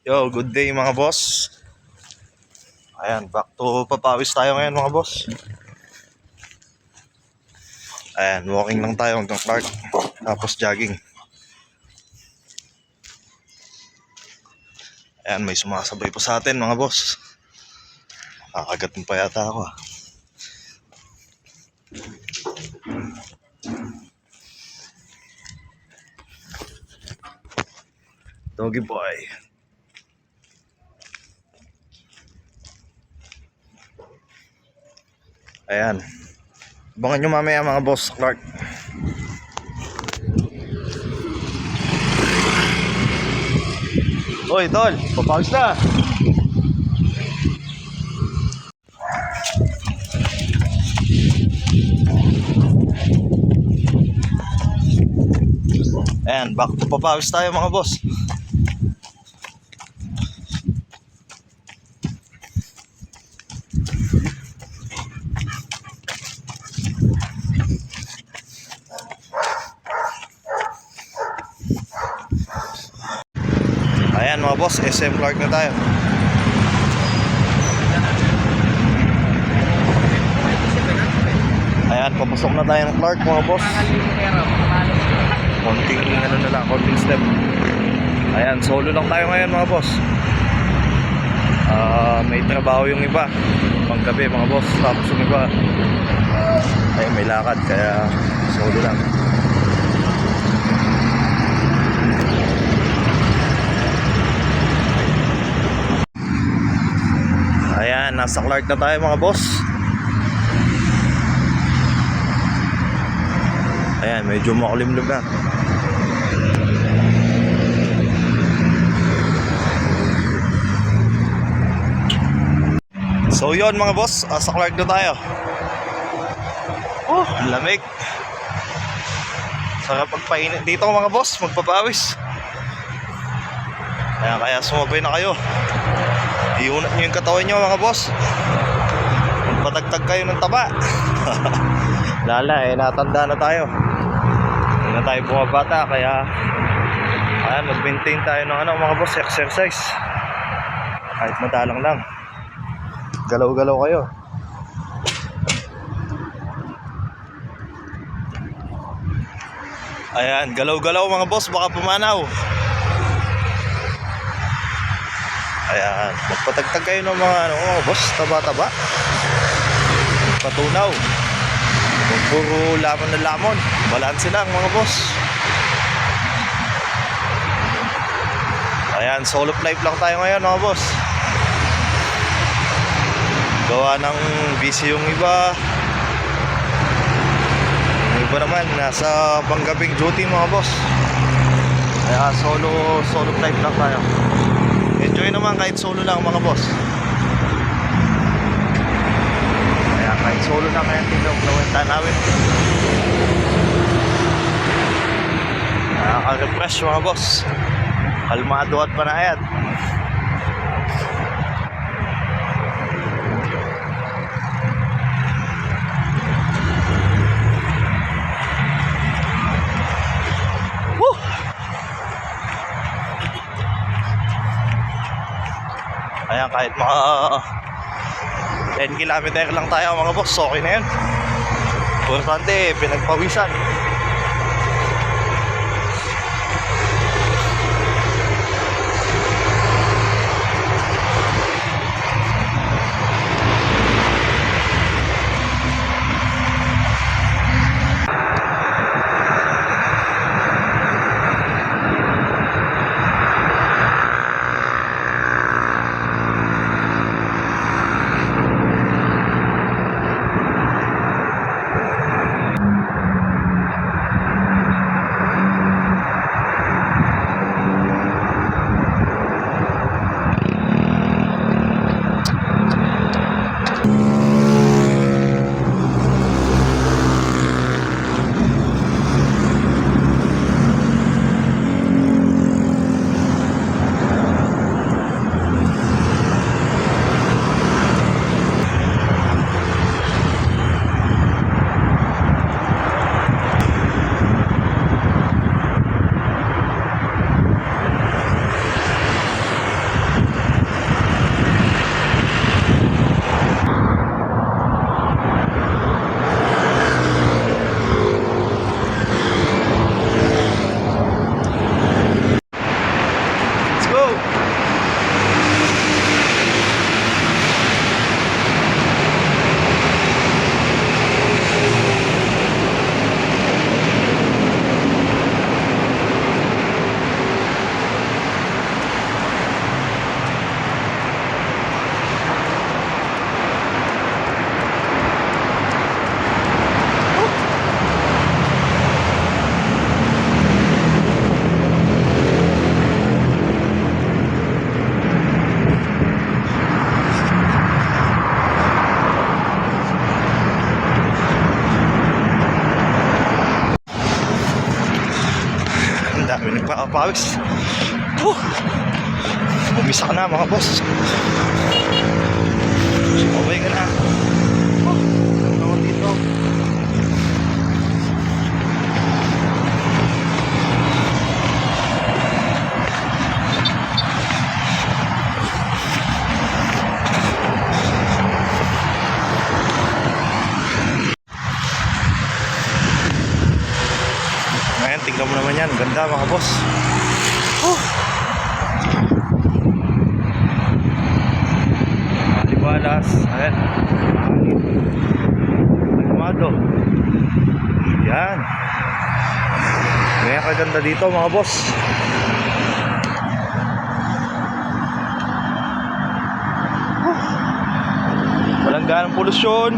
Yo, good day mga boss. Ayan, back to papawis tayo ngayon mga boss. Ayan, walking lang tayo hanggang Clark. Tapos jogging. Ayan, may sumasabay pa sa atin mga boss. Kakagat mo pa yata ako. Doggy boy. Ayan. Abangan nyo mamaya mga boss, Clark. Hoy, tol, papawis na. Ayan, back to papawis tayo mga boss. Ayan mga boss, SM Clark na tayo. Ayan, papasok na tayo ng Clark mga boss. Konting ano na lang, konting step. Ayan, solo lang tayo ngayon mga boss. May trabaho yung iba panggabi mga boss. Tapos yung iba ay may lakad, kaya solo lang. Ayan, nasa Clark na tayo mga boss. Ayan, medyo makulimlim na. So yun mga boss, sa Clark na tayo. Ang lamig. Sarap pagpainit dito mga boss, magpapawis. Kaya sumabay na kayo. Iunat nyo yung katawan nyo mga boss. Magpatagtag kayo ng taba. Lala natanda na tayo. Hindi na tayo bumabata, kaya ayan, mag-maintain tayo ng mga boss, exercise. Kahit madalang lang. Galaw-galaw kayo. Ayan, galaw-galaw mga boss, baka pumanaw. Ayan, magpatagtag kayo ng mga boss, taba-taba. Patunaw. Puro lamon na lamon. Balanse lang mga boss. Ayan, solo life lang tayo ngayon mga boss. Gawa ng busy yung iba. Yung iba naman nasa panggabing duty mga boss. Kaya solo life lang tayo. Enjoy naman kahit solo lang mga boss. Kaya kahit solo lang, kaya tingnan tanawin. Nakaka-refresh mga boss. Kalmado at panayad. Ayan, kahit mga 10 kilometer lang tayo mga boss, okay na yun. Importante, pinagpawisan. go! Ang dami nagpapawis. Umisa ka na mga boss. Sumabay ka na. Ano ako dito? Ngayon, tingnan mo naman yan. Ganda mga boss. Alibalas. Ayan. Almado. Yan. Ngayon kaganda dito mga boss. Walang ganang polusyon.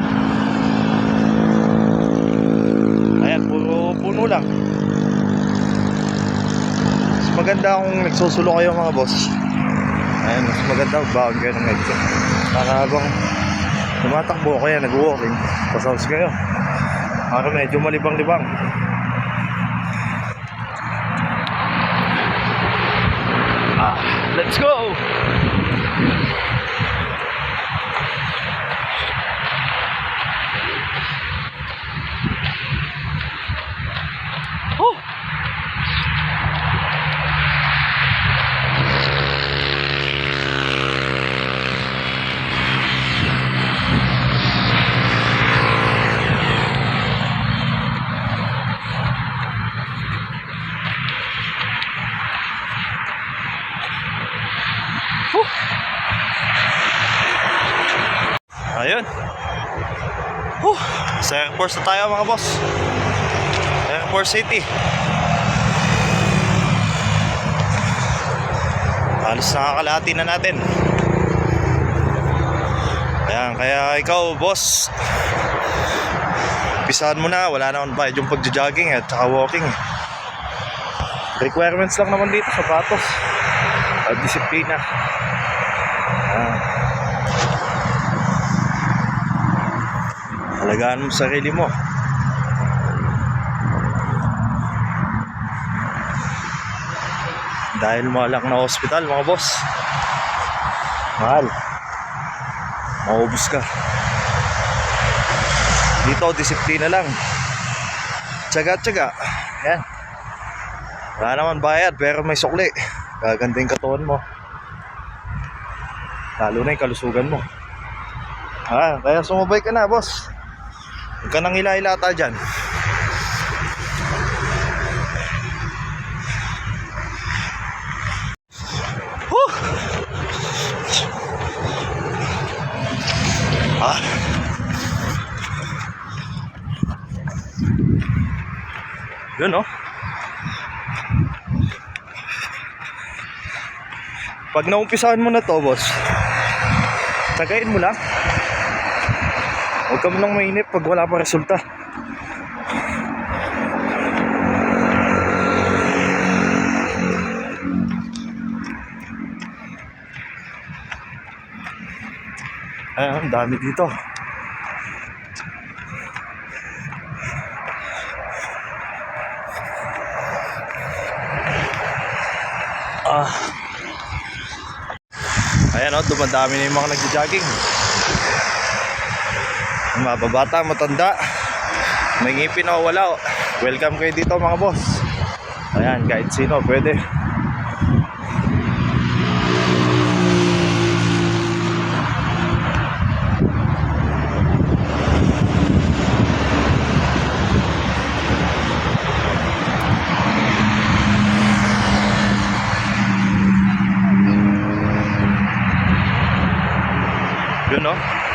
Ayan, puro puno lang. Mas maganda kung nagsusulo kayo mga boss. Ayan, mas maganda baon kayo ng medyo. Para habang tumatakbo kaya nag-walking, pasounds kayo. Para medyo malibang-libang. Let's go! Ayun. Sa airport na tayo mga boss. Airport City. Halos nakakalahati na natin. Ayan, kaya ikaw boss, pisahan mo na. Wala naman bayad yung pagja-jogging at saka walking. Requirements lang naman dito, sapatos at disiplina. Alagaan mo sarili mo. Dahil malak na hospital mga boss, mahal, maubos ka. Dito disiplina lang, tiyaga-tiyaga. Yan. Wala naman bayad pero may sukli. Gaganda yung katawan mo, lalo na yung kalusugan mo. Kaya sumabay ka na boss. Huwag ka nang hila-hilata dyan. Yun oh. Pag naumpisahan mo na to boss, tagayin mo lang. Huwag ka mo nang mainip pag wala pa resulta. Ang dami dito. Ayan o, dumadami na yung mga nagja-jogging. Mababata, matanda, may ngipin o wala. Welcome kayo dito mga boss. Ayan, kahit sino pwede. Yun, no?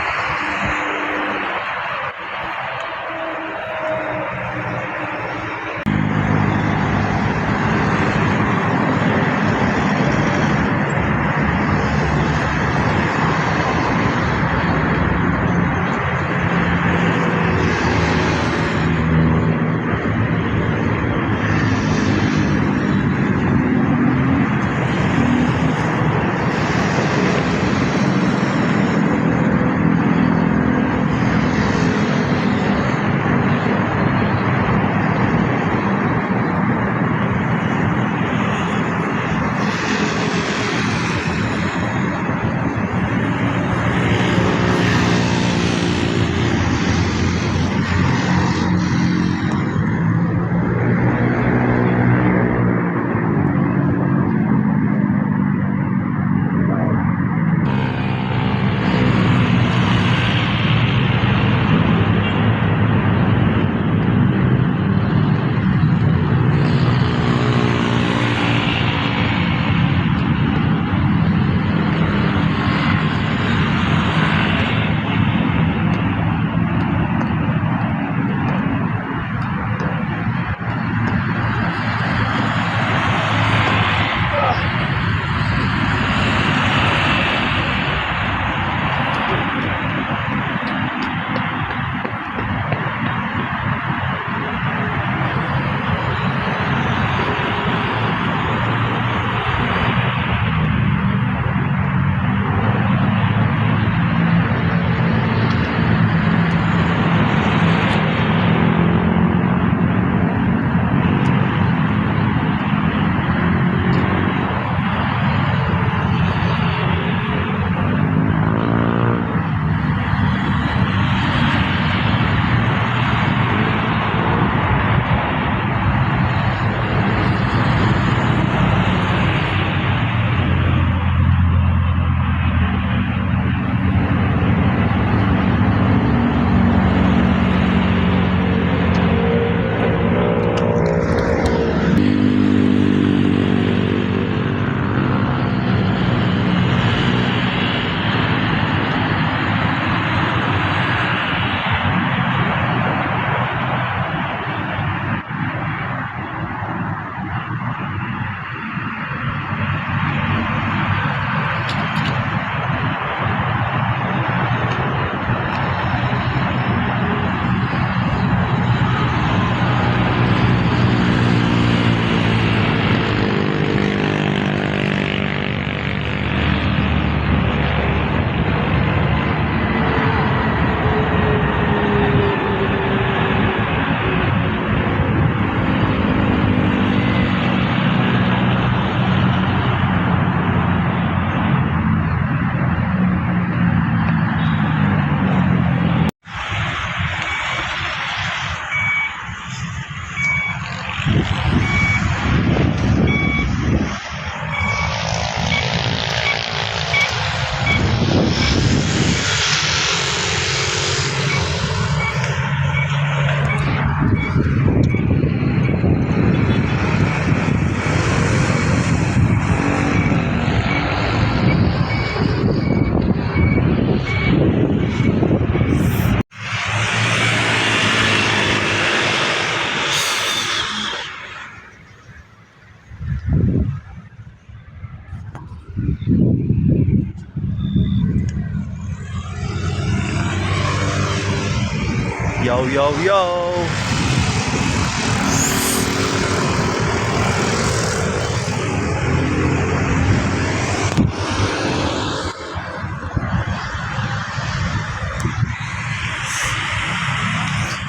Yo, yo, yo!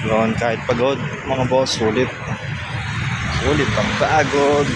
Yun, kahit pagod, mga boss, sulit. Sulit ang pagod.